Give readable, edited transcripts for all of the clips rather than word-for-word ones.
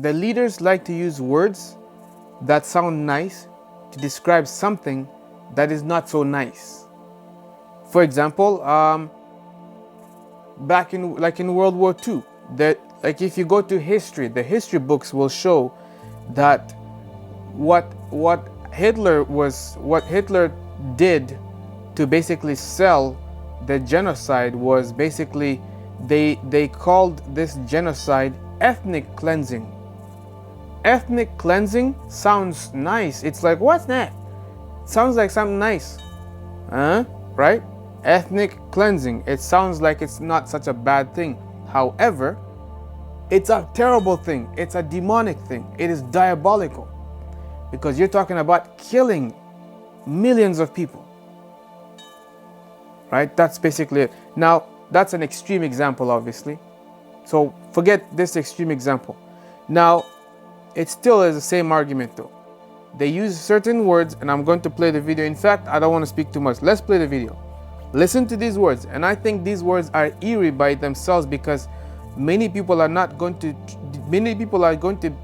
the leaders like to use words that sound nice to describe something that is not so nice. For example, back in World War II, that like if you go to history, the history books will show that what Hitler did to basically sell the genocide was basically they called this genocide ethnic cleansing. Ethnic cleansing sounds nice. It's like, what's that? Sounds like something nice. Right? Ethnic cleansing. It sounds like it's not such a bad thing. However, it's a terrible thing. It's a demonic thing. It is diabolical. Because you're talking about killing millions of people. Right? That's basically it. Now, that's an extreme example, obviously. So forget this extreme example. Now, it still is the same argument though. They use certain words, and I'm going to play the video. In fact, I don't want to speak too much. Let's play the video. Listen to these words. And I think these words are eerie by themselves because many people are going to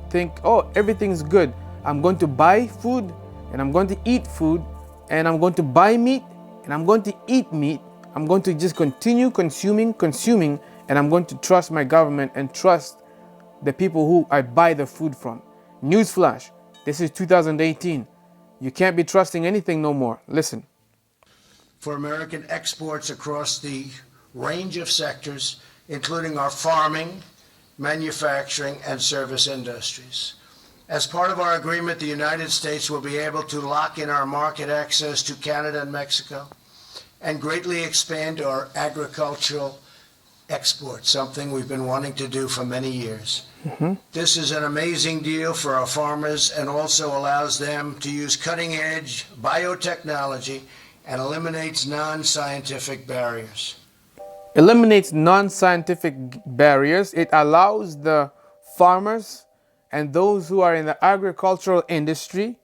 think, oh, everything's good. I'm going to buy food, and I'm going to eat food, and I'm going to buy meat, and I'm going to eat meat. I'm going to just continue consuming, and I'm going to trust my government and trust the people who I buy the food from. Newsflash, this is 2018. You can't be trusting anything no more. Listen. For American exports across the range of sectors, including our farming, manufacturing, and service industries. As part of our agreement, the United States will be able to lock in our market access to Canada and Mexico and greatly expand our agricultural exports, something we've been wanting to do for many years. This is an amazing deal for our farmers and also allows them to use cutting-edge biotechnology and eliminates non-scientific barriers. Eliminates non-scientific barriers. It allows the farmers and those who are in the agricultural industry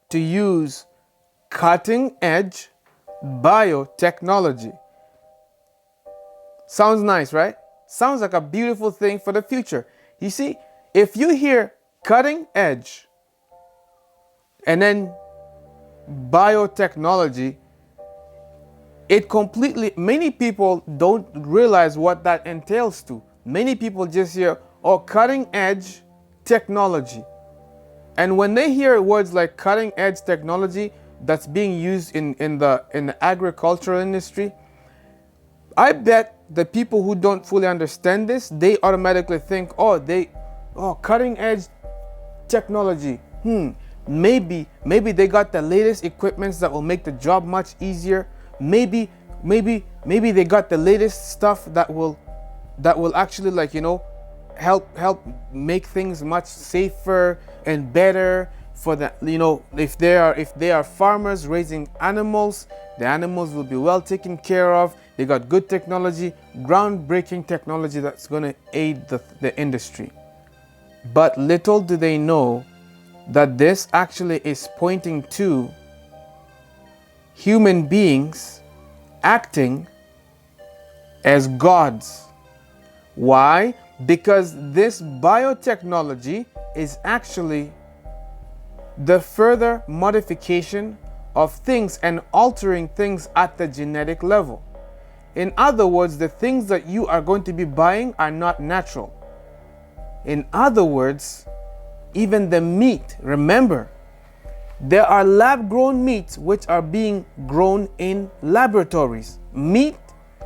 to use cutting-edge biotechnology. Sounds nice, right? Sounds like a beautiful thing for the future. You see, if you hear cutting edge and then biotechnology, many people don't realize what that entails to. Many people just hear, oh, cutting edge technology. And when they hear words like cutting edge technology that's being used in the agricultural industry, I bet the people who don't fully understand this, they automatically think, oh, cutting edge technology. Maybe they got the latest equipments that will make the job much easier. Maybe they got the latest stuff that will actually, like, help make things much safer and better for the, if they are farmers raising animals, the animals will be well taken care of. They got good technology, groundbreaking technology that's going to aid the industry. But little do they know that this actually is pointing to human beings acting as gods. Why? Because this biotechnology is actually the further modification of things and altering things at the genetic level. In other words, the things that you are going to be buying are not natural. In other words, even the meat, remember, there are lab-grown meats which are being grown in laboratories. Meat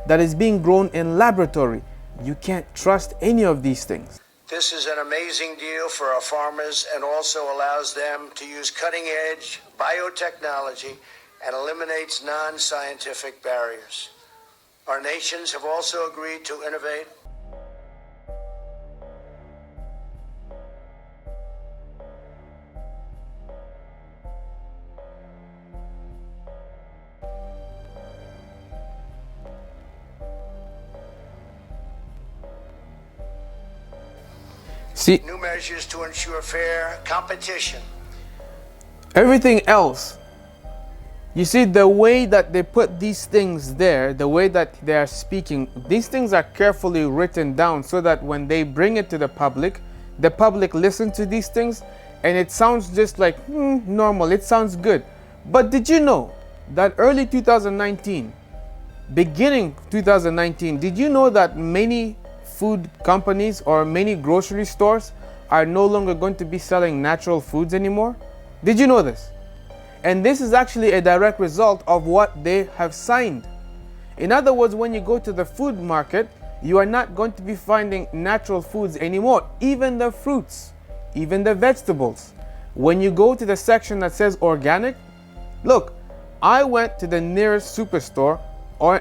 that is being grown in laboratory. You can't trust any of these things. This is an amazing deal for our farmers and also allows them to use cutting-edge biotechnology and eliminates non-scientific barriers. Our nations have also agreed to innovate. See, new measures to ensure fair competition. Everything else, you see, the way that they put these things there, the way that they are speaking, these things are carefully written down so that when they bring it to the public, the public listens to these things and it sounds just like normal, it sounds good. But did you know that early 2019, beginning 2019, did you know that many food companies or many grocery stores are no longer going to be selling natural foods anymore? Did you know this? And this is actually a direct result of what they have signed. In other words, when you go to the food market, you are not going to be finding natural foods anymore, even the fruits, even the vegetables. When you go to the section that says organic, look, I went to the nearest superstore,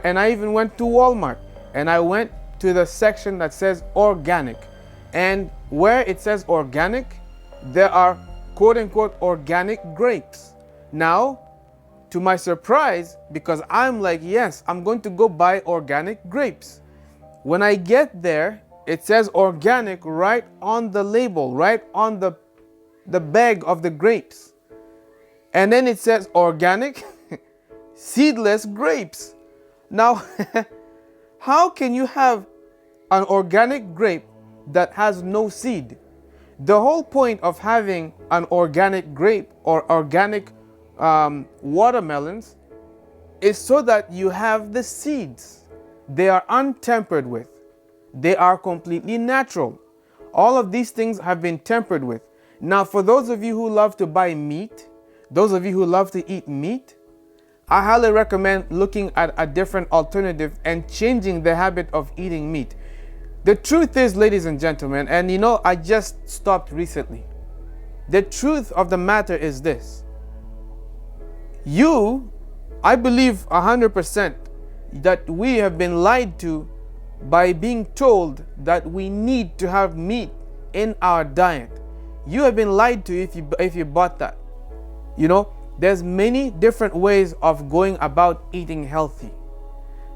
and I even went to Walmart, and I went to the section that says organic. And where it says organic, there are quote unquote organic grapes. Now, to my surprise, because I'm like, yes, I'm going to go buy organic grapes. When I get there, it says organic right on the label, right on the bag of the grapes. And then it says organic seedless grapes. Now, how can you have an organic grape that has no seed? The whole point of having an organic grape or organic watermelons is so that you have the seeds. They are untempered with. They are completely natural. All of these things have been tempered with. Now, for those of you who love to buy meat, those of you who love to eat meat, I highly recommend looking at a different alternative and changing the habit of eating meat. The truth is, ladies and gentlemen, and you know, I just stopped recently. The truth of the matter is this. I believe 100% that we have been lied to by being told that we need to have meat in our diet. You have been lied to if you bought that. You know, there's many different ways of going about eating healthy.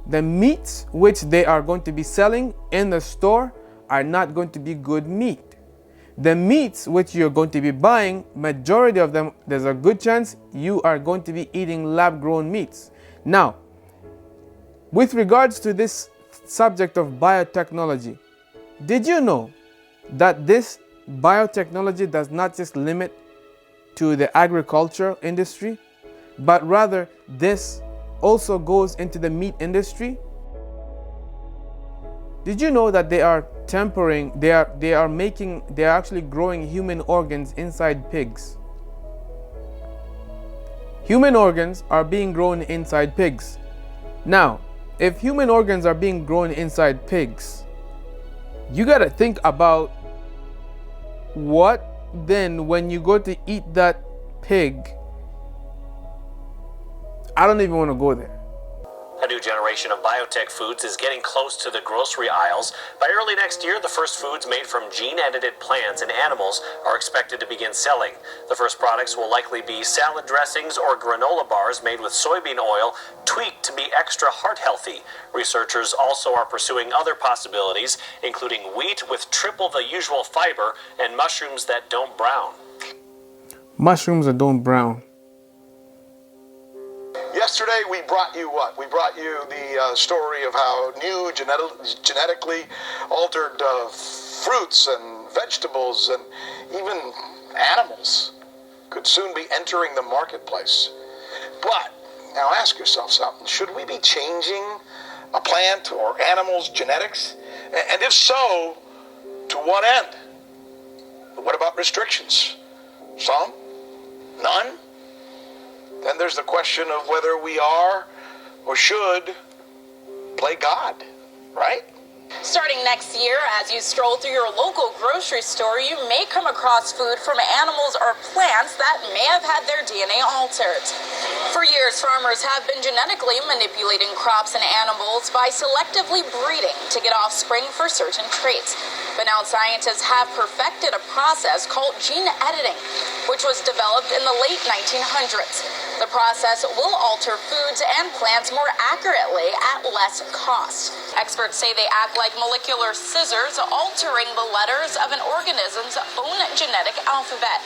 The meats which they are going to be selling in the store are not going to be good meat. The meats which you're going to be buying, majority of them, there's a good chance you are going to be eating lab-grown meats. Now, with regards to this subject of biotechnology, did you know that this biotechnology does not just limit to the agriculture industry, but rather this also goes into the meat industry? Did you know that they are actually growing human organs inside pigs? Human organs are being grown inside pigs. Now, if human organs are being grown inside pigs, you got to think about what then when you go to eat that pig. I don't even want to go there. A new generation of biotech foods is getting close to the grocery aisles. By early next year, the first foods made from gene-edited plants and animals are expected to begin selling. The first products will likely be salad dressings or granola bars made with soybean oil tweaked to be extra heart healthy. Researchers also are pursuing other possibilities, including wheat with triple the usual fiber and mushrooms that don't brown. Mushrooms that don't brown. Yesterday, we brought you what? We brought you the story of how new genetically altered fruits and vegetables and even animals could soon be entering the marketplace. But now ask yourself something. Should we be changing a plant or animal's genetics? And if so, to what end? What about restrictions? Some? None? Then there's the question of whether we are or should play God, right? Starting next year, as you stroll through your local grocery store, you may come across food from animals or plants that may have had their DNA altered. For years, farmers have been genetically manipulating crops and animals by selectively breeding to get offspring for certain traits. But now scientists have perfected a process called gene editing, which was developed in the late 1900s. The process will alter foods and plants more accurately at less cost. Experts say they act like molecular scissors, altering the letters of an organism's own genetic alphabet.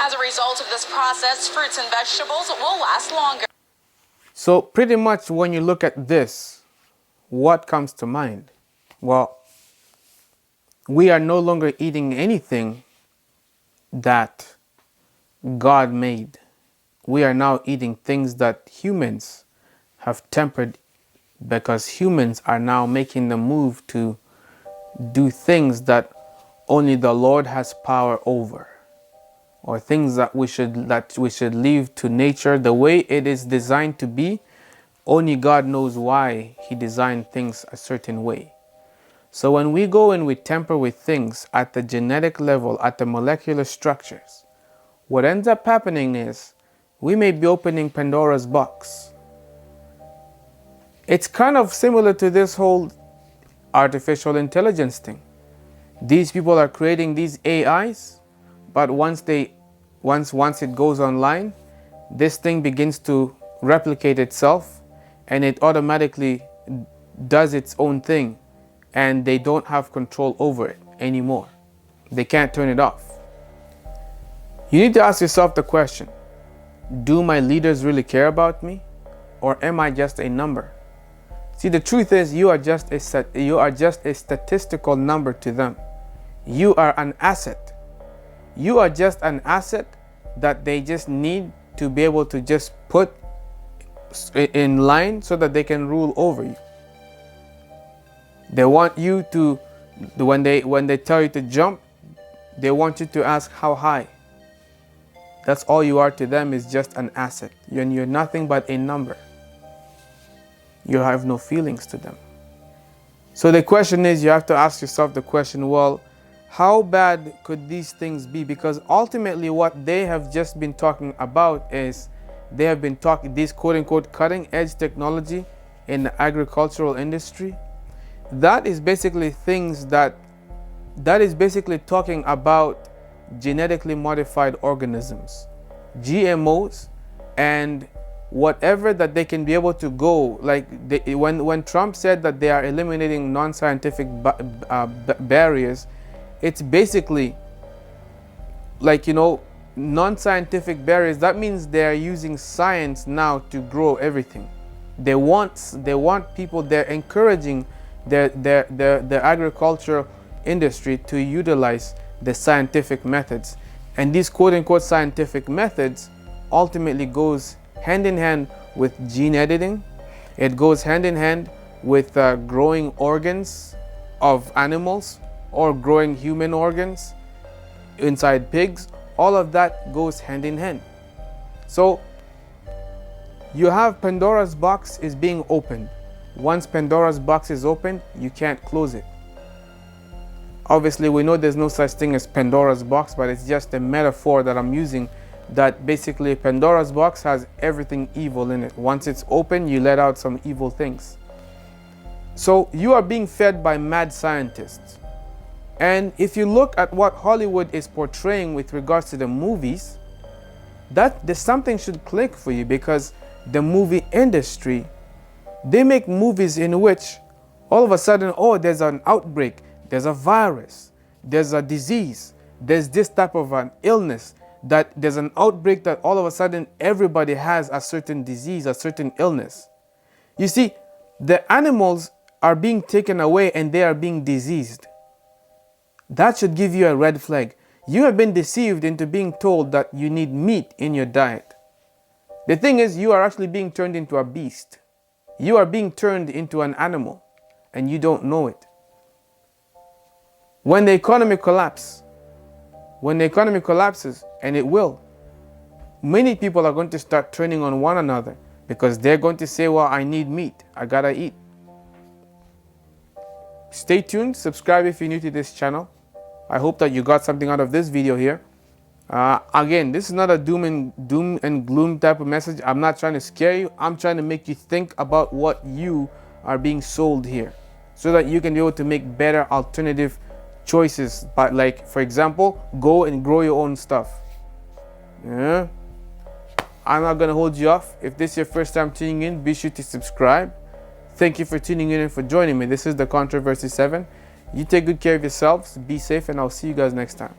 As a result of this process, fruits and vegetables will last longer. So pretty much when you look at this, what comes to mind? Well, we are no longer eating anything that God made. We are now eating things that humans have tempered, because humans are now making the move to do things that only the Lord has power over, or things that we should leave to nature the way it is designed to be. Only God knows why He designed things a certain way. So when we go and we temper with things at the genetic level, at the molecular structures, what ends up happening is we may be opening Pandora's box. It's kind of similar to this whole artificial intelligence thing. These people are creating these AIs, but once it goes online, this thing begins to replicate itself, and it automatically does its own thing, and they don't have control over it anymore. They can't turn it off. You need to ask yourself the question, do my leaders really care about me, or am I just a number? See, the truth is you are just a statistical number to them. You are an asset. You are just an asset that they just need to be able to just put in line so that they can rule over you. They want you to, when they tell you to jump, they want you to ask how high. That's all you are to them, is just an asset. You're nothing but a number. You have no feelings to them. So the question is, you have to ask yourself the question, well, how bad could these things be? Because ultimately what they have just been talking about is, they have been talking this quote-unquote cutting edge technology in the agricultural industry. That is basically talking about genetically modified organisms, GMOs, and whatever that they can be able to go, like when Trump said that they are eliminating non-scientific barriers, it's basically like, non-scientific barriers. That means they are using science now to grow everything. They want people, they're encouraging the agriculture industry to utilize the scientific methods, and these quote-unquote scientific methods ultimately goes hand in hand with gene editing. It goes hand in hand with growing organs of animals, or growing human organs inside pigs. All of that goes hand in hand. So you have Pandora's box is being opened. Once Pandora's box is opened, you can't close it. Obviously, we know there's no such thing as Pandora's box, but it's just a metaphor that I'm using, that basically Pandora's box has everything evil in it. Once it's open, you let out some evil things. So you are being fed by mad scientists. And if you look at what Hollywood is portraying with regards to the movies, there's something should click for you, because the movie industry, they make movies in which all of a sudden, oh, there's an outbreak, there's a virus, there's a disease, there's this type of an illness, that there's an outbreak, that all of a sudden everybody has a certain disease, a certain illness. You see, the animals are being taken away and they are being diseased. That should give you a red flag. You have been deceived into being told that you need meat in your diet. The thing is, you are actually being turned into a beast. You are being turned into an animal, and you don't know it. When the economy collapses, and it will, many people are going to start turning on one another, because they're going to say, well, I need meat, I gotta eat. Stay tuned, subscribe if you're new to this channel. I hope that you got something out of this video here. Again, this is not a doom and gloom type of message. I'm not trying to scare you. I'm trying to make you think about what you are being sold here, so that you can be able to make better alternative choices. But like, for example, go and grow your own stuff. Yeah. I'm not gonna hold you off. If this is your first time tuning in, be sure to subscribe. Thank you for tuning in and for joining me. This is The Controversy 7. You take good care of yourselves, be safe, and I'll see you guys next time.